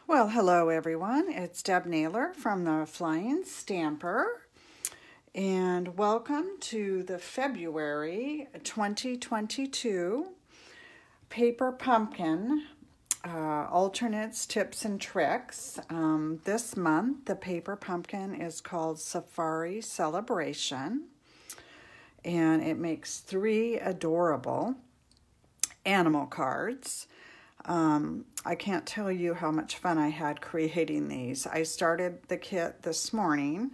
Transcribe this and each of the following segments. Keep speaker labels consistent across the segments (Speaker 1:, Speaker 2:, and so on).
Speaker 1: Well, hello everyone. It's Deb Naylor from the Flying Stamper, and welcome to the February 2022 Paper Pumpkin Alternates, Tips, and Tricks. This month, the Paper Pumpkin is called Safari Celebration, and it makes 3 adorable animal cards. I can't tell you how much fun I had creating these. I started the kit this morning.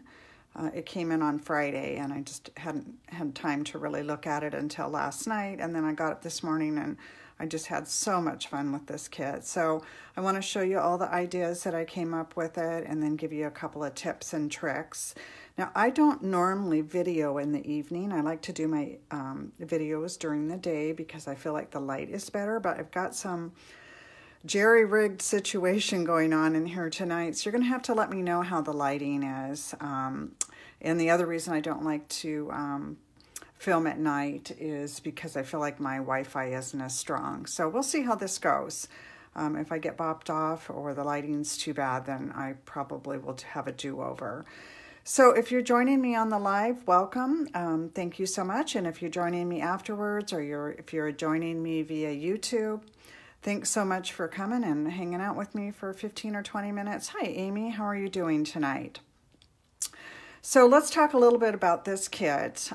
Speaker 1: It came in on Friday, and I just hadn't had time to really look at it until last night. And then I got up this morning, and I just had so much fun with this kit. So I want to show you all the ideas that I came up with it, and then give you a couple of tips and tricks. Now, I don't normally video in the evening. I like to do my videos during the day because I feel like the light is better, but I've got some jerry-rigged situation going on in here tonight, so you're going to have to let me know how the lighting is. And the other reason I don't like to film at night is because I feel like my Wi-Fi isn't as strong. So we'll see how this goes. If I get bopped off or the lighting's too bad, then I probably will have a do-over. So if you're joining me on the live, welcome. Thank you so much. And if you're joining me afterwards, or if you're joining me via YouTube, thanks so much for coming and hanging out with me for 15 or 20 minutes. Hi, Amy. How are you doing tonight? So let's talk a little bit about this kit.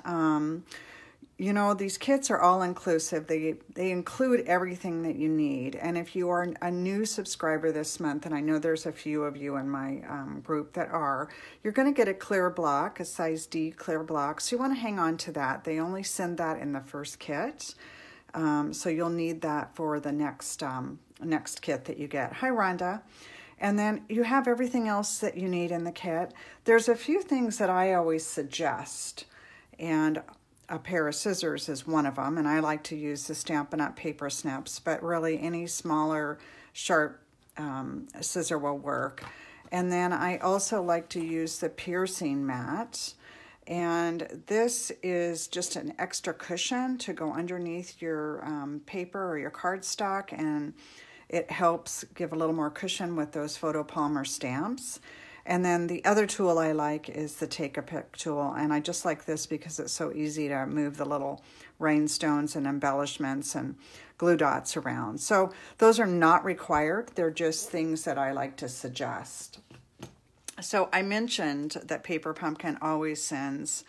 Speaker 1: You know, these kits are all inclusive. They include everything that you need. And if you are a new subscriber this month, and I know there's a few of you in my group that are, you're going to get a clear block, a size D clear block. So you want to hang on to that. They only send that in the first kit. So you'll need that for the next kit that you get. Hi, Rhonda. And then you have everything else that you need in the kit. There's a few things that I always suggest, and a pair of scissors is one of them, and I like to use the Stampin' Up! Paper snips, but really any smaller, sharp scissor will work. And then I also like to use the piercing mat. And this is just an extra cushion to go underneath your paper or your cardstock, and it helps give a little more cushion with those photo polymer stamps. And then the other tool I like is the Take-A-Pic tool, and I just like this because it's so easy to move the little rhinestones and embellishments and glue dots around. So those are not required. They're just things that I like to suggest. So I mentioned that Paper Pumpkin always sends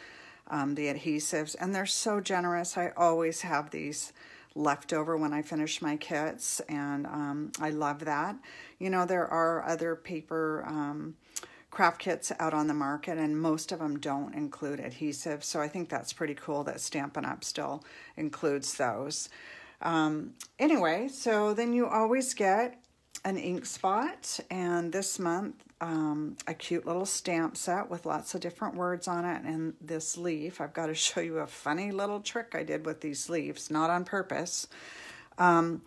Speaker 1: the adhesives, and they're so generous. I always have these left over when I finish my kits, and I love that. You know, there are other paper craft kits out on the market, and most of them don't include adhesives, so I think that's pretty cool that Stampin' Up! Still includes those. Anyway, so then you always get an ink spot, and this month a cute little stamp set with lots of different words on it, and this leaf. I've got to show you a funny little trick I did with these leaves, not on purpose. On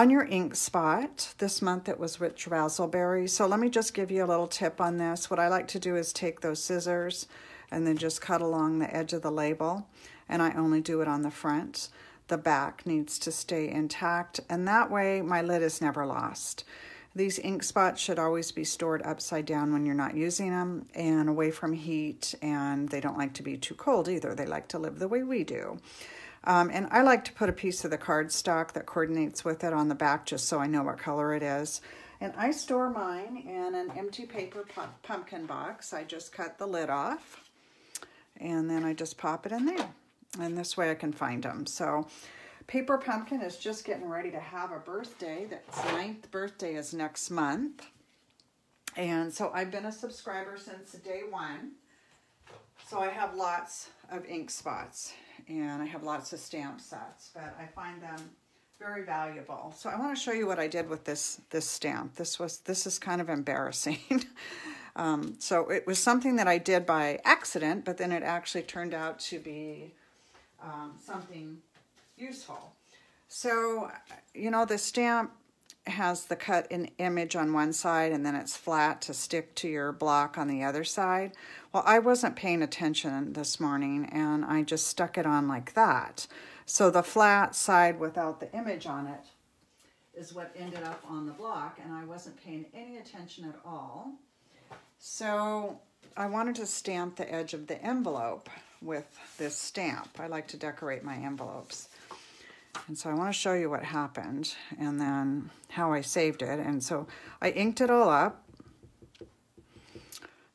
Speaker 1: your ink spot, this month it was rich razzleberry. So let me just give you a little tip on this. What I like to do is take those scissors and then just cut along the edge of the label, and I only do it on the front. The back needs to stay intact, and that way my lid is never lost. These ink spots should always be stored upside down when you're not using them and away from heat, and they don't like to be too cold either. They like to live the way we do. And I like to put a piece of the cardstock that coordinates with it on the back just so I know what color it is. And I store mine in an empty paper pumpkin box. I just cut the lid off, and then I just pop it in there. And this way I can find them. So Paper Pumpkin is just getting ready to have a birthday. Its 9th birthday is next month. And so I've been a subscriber since day 1. So I have lots of ink spots, and I have lots of stamp sets, but I find them very valuable. So I want to show you what I did with this stamp. This is kind of embarrassing. So it was something that I did by accident, but then it actually turned out to be something useful. So, you know, the stamp has the cut in image on one side, and then it's flat to stick to your block on the other side. Well, I wasn't paying attention this morning, and I just stuck it on like that. So the flat side without the image on it is what ended up on the block, and I wasn't paying any attention at all. So I wanted to stamp the edge of the envelope with this stamp. I like to decorate my envelopes. And so I want to show you what happened and then how I saved it. And so I inked it all up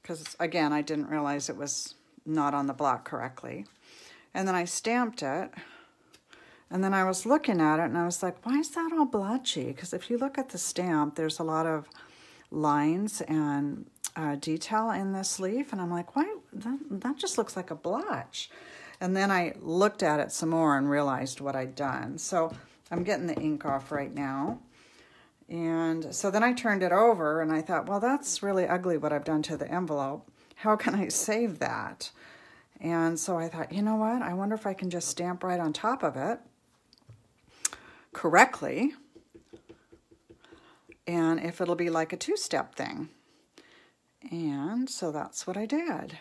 Speaker 1: because, again, I didn't realize it was not on the block correctly. And then I stamped it. And then I was looking at it and I was like, why is that all blotchy? Because if you look at the stamp, there's a lot of lines and detail in this leaf. And I'm like, why? That just looks like a blotch. And then I looked at it some more and realized what I'd done. So I'm getting the ink off right now. And so then I turned it over and I thought, well, that's really ugly what I've done to the envelope. How can I save that? And so I thought, you know what? I wonder if I can just stamp right on top of it correctly. And if it'll be like a two-step thing. And so that's what I did.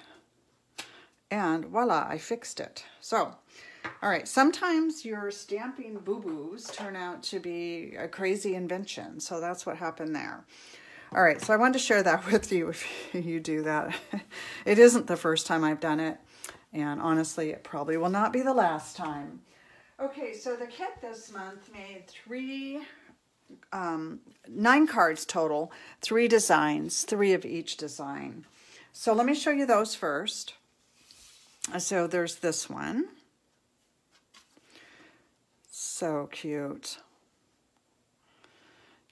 Speaker 1: And voila, I fixed it. So, all right, sometimes your stamping boo-boos turn out to be a crazy invention. So that's what happened there. All right, so I wanted to share that with you if you do that. It isn't the first time I've done it. And honestly, it probably will not be the last time. Okay, so the kit this month made 9 cards total, 3 designs, 3 of each design. So let me show you those first. So there's this one. So cute.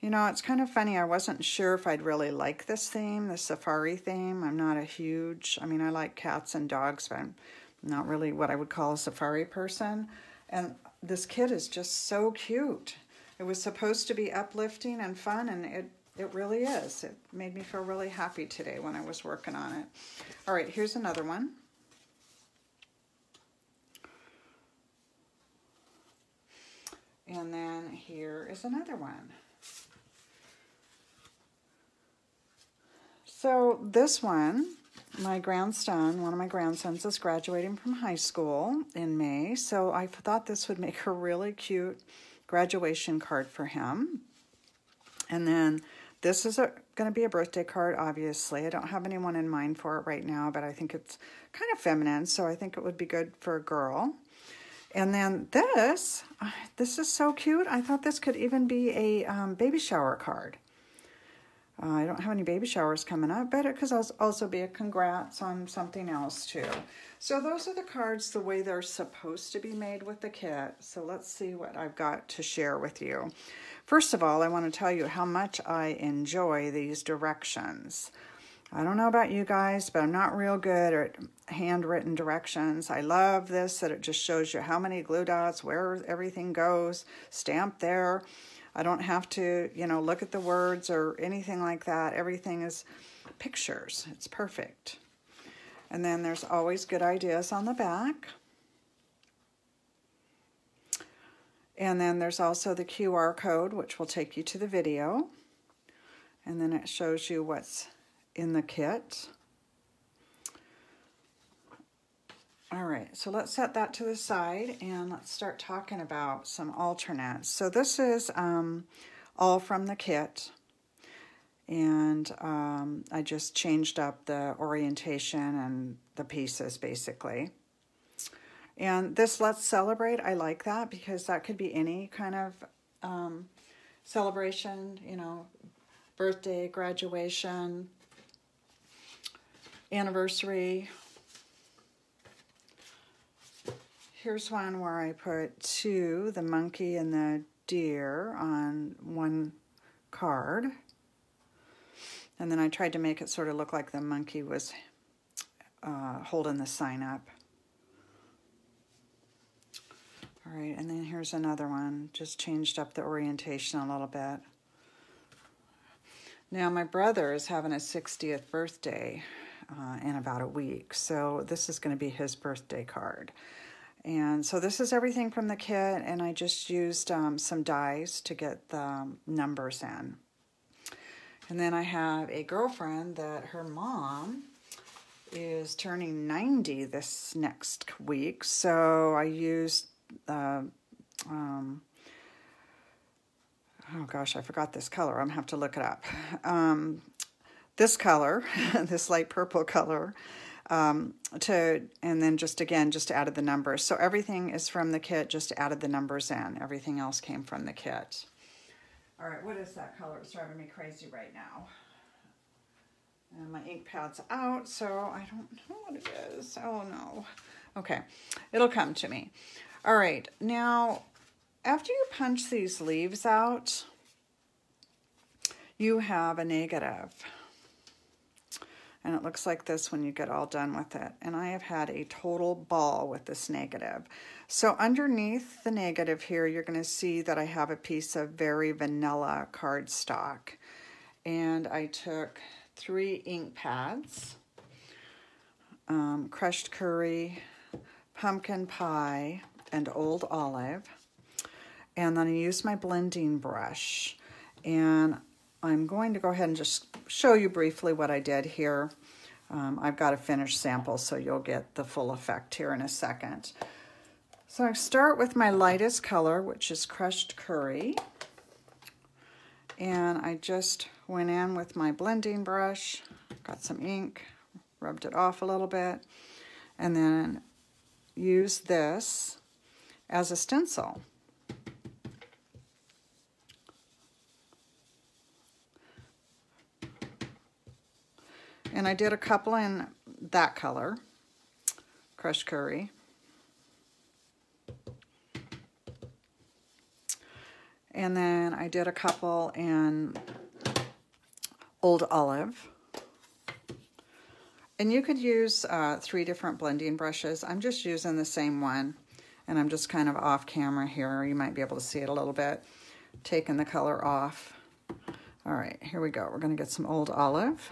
Speaker 1: You know, it's kind of funny. I wasn't sure if I'd really like this theme, the safari theme. I'm not a huge, I mean, I like cats and dogs, but I'm not really what I would call a safari person. And this kit is just so cute. It was supposed to be uplifting and fun, and it really is. It made me feel really happy today when I was working on it. All right, here's another one. And then here is another one. So this one, my grandson, one of my grandsons is graduating from high school in May. So I thought this would make a really cute graduation card for him. And then this is going to be a birthday card, obviously. I don't have anyone in mind for it right now, but I think it's kind of feminine, so I think it would be good for a girl. And then this is so cute. I thought this could even be a baby shower card. I don't have any baby showers coming up, but it could also be a congrats on something else too. So those are the cards the way they're supposed to be made with the kit. So let's see what I've got to share with you. First of all, I want to tell you how much I enjoy these directions. I don't know about you guys, but I'm not real good at handwritten directions. I love this, that it just shows you how many glue dots, where everything goes, stamped there. I don't have to, you know, look at the words or anything like that. Everything is pictures. It's perfect. And then there's always good ideas on the back. And then there's also the QR code, which will take you to the video. And then it shows you what's in the kit. All right, so let's set that to the side and let's start talking about some alternates. So this is all from the kit, and I just changed up the orientation and the pieces basically. And this Let's Celebrate, I like that because that could be any kind of celebration, you know, birthday, graduation, anniversary. Here's one where I put 2, the monkey and the deer, on one card. And then I tried to make it sort of look like the monkey was holding the sign up. All right, and then here's another one. Just changed up the orientation a little bit. Now, my brother is having his 60th birthday in about a week. So this is going to be his birthday card. And so this is everything from the kit, and I just used some dies to get the numbers in. And then I have a girlfriend that her mom is turning 90 this next week, so I used oh gosh, I forgot this color. I'm gonna have to look it up. This color, this light purple color, and then just added the numbers. So everything is from the kit, just added the numbers in. Everything else came from the kit. All right, what is that color? It's driving me crazy right now. And my ink pad's out, so I don't know what it is. Oh no. Okay, it'll come to me. All right, now after you punch these leaves out, you have a negative. And it looks like this when you get all done with it. And I have had a total ball with this negative. So underneath the negative here, you're going to see that I have a piece of very vanilla cardstock. And I took 3 ink pads, crushed curry, pumpkin pie, and old olive. And then I used my blending brush. And I'm going to go ahead and just show you briefly what I did here. I've got a finished sample, so you'll get the full effect here in a second. So I start with my lightest color, which is crushed curry. And I just went in with my blending brush, got some ink, rubbed it off a little bit, and then used this as a stencil. And I did a couple in that color, crushed curry. And then I did a couple in old olive. And you could use 3 different blending brushes. I'm just using the same one. And I'm just kind of off camera here. You might be able to see it a little bit. Taking the color off. All right, here we go. We're going to get some old olive.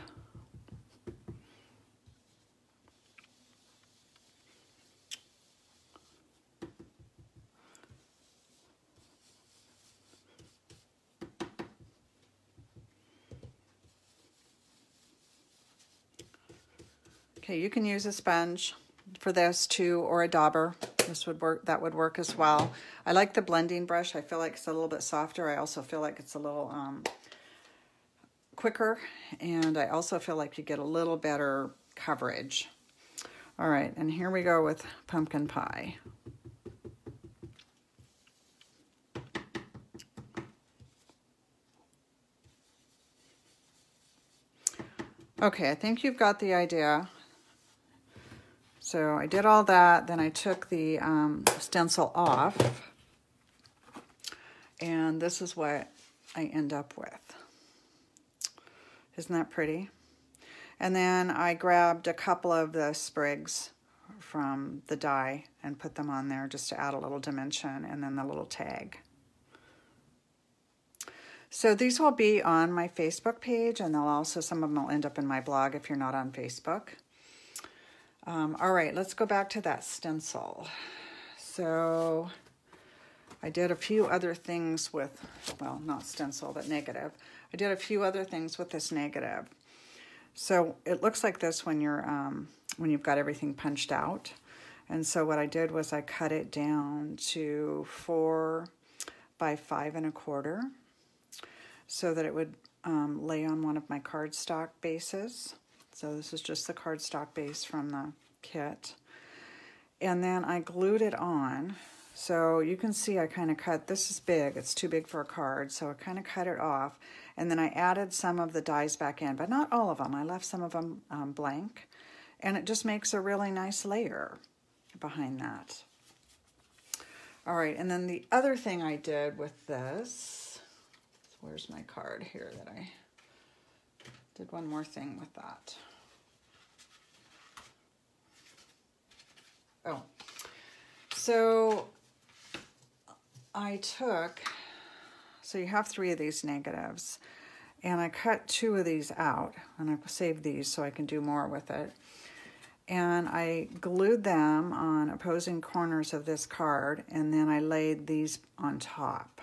Speaker 1: Okay, you can use a sponge for this too, or a dauber. This would work. That would work as well. I like the blending brush. I feel like it's a little bit softer. I also feel like it's a little quicker, and I also feel like you get a little better coverage. All right, and here we go with pumpkin pie. Okay, I think you've got the idea. So I did all that, then I took the stencil off, and this is what I end up with. Isn't that pretty? And then I grabbed a couple of the sprigs from the die and put them on there just to add a little dimension, and then the little tag. So these will be on my Facebook page, and they'll also, some of them will end up in my blog if you're not on Facebook. All right, let's go back to that stencil. So I did a few other things with, well, not stencil, but negative. I did a few other things with this negative. So it looks like this when you're when you've got everything punched out. And so what I did was I cut it down to 4 by 5 1/4, so that it would lay on one of my cardstock bases. So this is just the cardstock base from the kit. And then I glued it on. So you can see I kind of cut, this is big, it's too big for a card, so I kind of cut it off. And then I added some of the dies back in, but not all of them. I left some of them blank. And it just makes a really nice layer behind that. All right, and then the other thing I did with this, where's my card here that I did one more thing with that. Oh, so I took, so you have 3 of these negatives, and I cut 2 of these out, and I saved these so I can do more with it. And I glued them on opposing corners of this card, and then I laid these on top.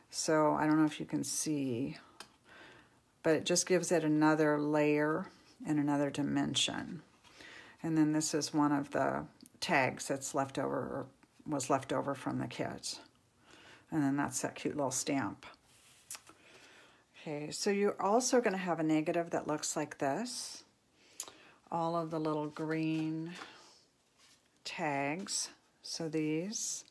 Speaker 1: So I don't know if you can see, but it just gives it another layer and another dimension. And then this is one of the tags that's left over, or was left over from the kit. And then that's that cute little stamp. Okay, so you're also going to have a negative that looks like this. All of the little green tags. So there's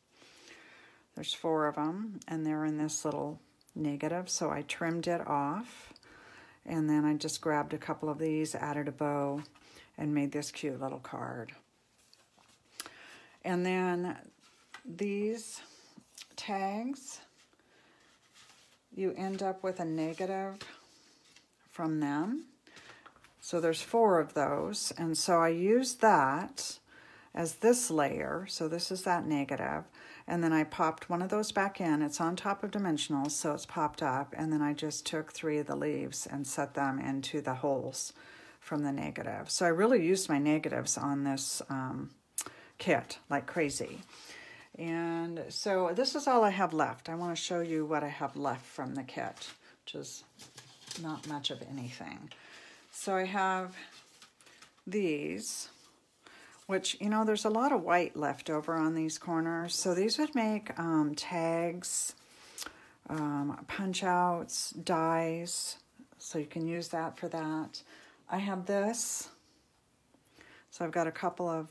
Speaker 1: 4 of them, and they're in this little negative, so I trimmed it off, and then I just grabbed a couple of these, added a bow, and made this cute little card. And then these tags, you end up with a negative from them. So there's 4 of those, and so I used that as this layer. So this is that negative, and then I popped one of those back in. It's on top of dimensionals, so it's popped up, and then I just took 3 of the leaves and set them into the holes from the negative. So I really used my negatives on this kit like crazy. And so this is all I have left. I want to show you what I have left from the kit, which is not much of anything. So I have these, which, you know, there's a lot of white left over on these corners. So these would make tags, punch outs, dies. So you can use that for that. I have this. So I've got a couple of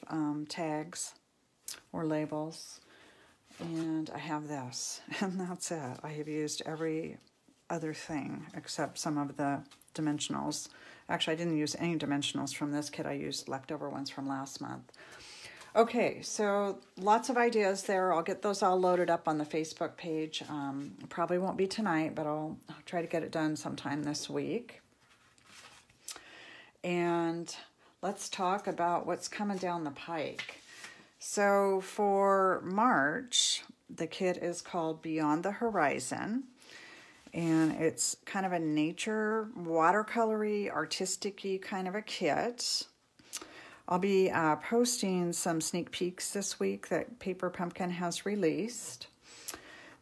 Speaker 1: tags or labels. And I have this, and that's it. I have used every other thing except some of the dimensionals. Actually, I didn't use any dimensionals from this kit. I used leftover ones from last month. Okay, so lots of ideas there. I'll get those all loaded up on the Facebook page. Probably won't be tonight, but I'll try to get it done sometime this week. And let's talk about what's coming down the pike. So for March, the kit is called Beyond the Horizon, and it's kind of a nature, watercolory, artistic-y kind of a kit. I'll be posting some sneak peeks this week that Paper Pumpkin has released.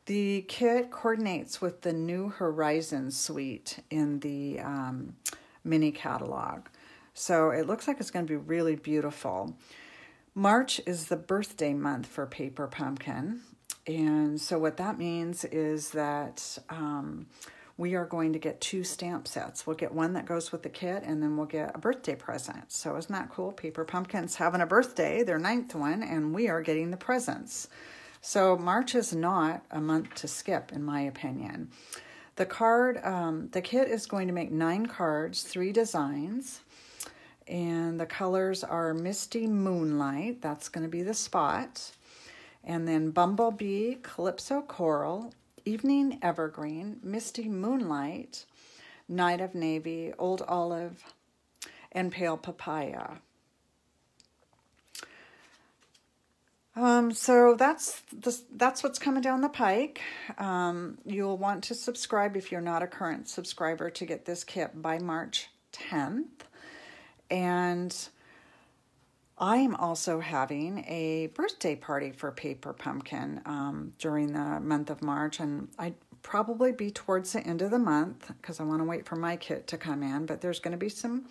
Speaker 1: The kit coordinates with the New Horizons suite in the mini catalog. So it looks like it's going to be really beautiful. March is the birthday month for Paper Pumpkin, and so what that means is that we are going to get 2 stamp sets. We'll get one that goes with the kit, and then we'll get a birthday present. So isn't that cool? Paper Pumpkin's having a birthday, their 9th one, and we are getting the presents. So March is not a month to skip, in my opinion. The kit is going to make 9 cards, 3 designs. And the colors are Misty Moonlight, that's going to be the spot. And then Bumblebee, Calypso Coral, Evening Evergreen, Misty Moonlight, Night of Navy, Old Olive, and Pale Papaya. So that's what's coming down the pike. You'll want to subscribe if you're not a current subscriber to get this kit by March 10th. And I am also having a birthday party for Paper Pumpkin during the month of March, and I'd probably be towards the end of the month because I want to wait for my kit to come in, but there's going to be some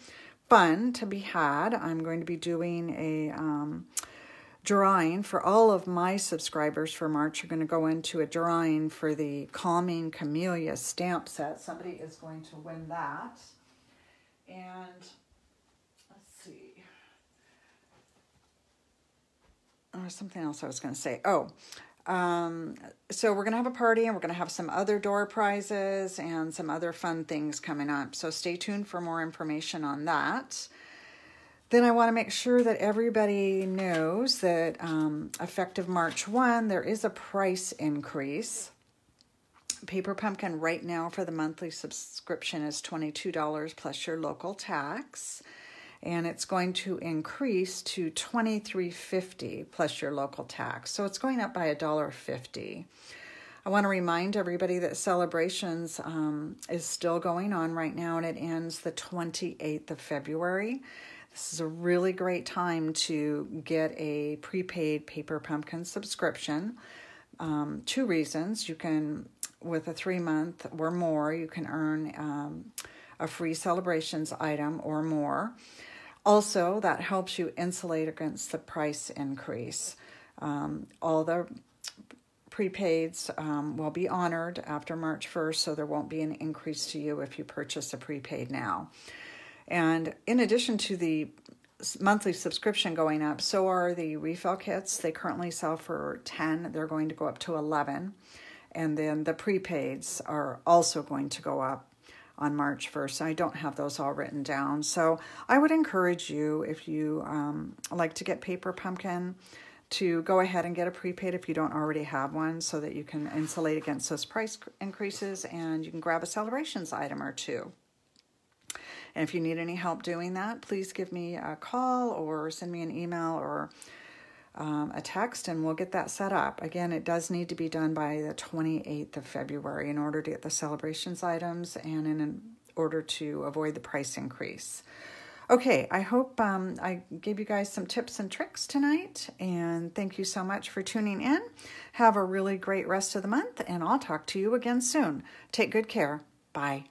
Speaker 1: fun to be had. I'm going to be doing a drawing for all of my subscribers for March. You're going to go into a drawing for the Calming Camellia stamp set. Somebody is going to win that. And something else I was going to say. So we're going to have a party, and we're going to have some other door prizes and some other fun things coming up. So stay tuned for more information on that. Then I want to make sure that everybody knows that effective March 1, there is a price increase. Paper Pumpkin right now for the monthly subscription is $22 plus your local tax. And it's going to increase to $23.50 plus your local tax. So it's going up by $1.50. I want to remind everybody that Celebrations is still going on right now, and it ends the 28th of February. This is a really great time to get a prepaid Paper Pumpkin subscription. 2 reasons. You can, with a 3-month or more, you can earn a free Celebrations item or more. Also, that helps you insulate against the price increase. All the prepaids will be honored after March 1st, so there won't be an increase to you if you purchase a prepaid now. And in addition to the monthly subscription going up, so are the refill kits. They currently sell for $10. They're going to go up to $11. And then the prepaids are also going to go up on March 1st. I don't have those all written down. So I would encourage you, if you like to get Paper Pumpkin, to go ahead and get a prepaid if you don't already have one, so that you can insulate against those price increases, and you can grab a celebrations item or two. And if you need any help doing that, please give me a call or send me an email or a text, and we'll get that set up. Again, it does need to be done by the 28th of February in order to get the celebrations items and in order to avoid the price increase. Okay, I hope I gave you guys some tips and tricks tonight, and thank you so much for tuning in. Have a really great rest of the month, and I'll talk to you again soon. Take good care. Bye.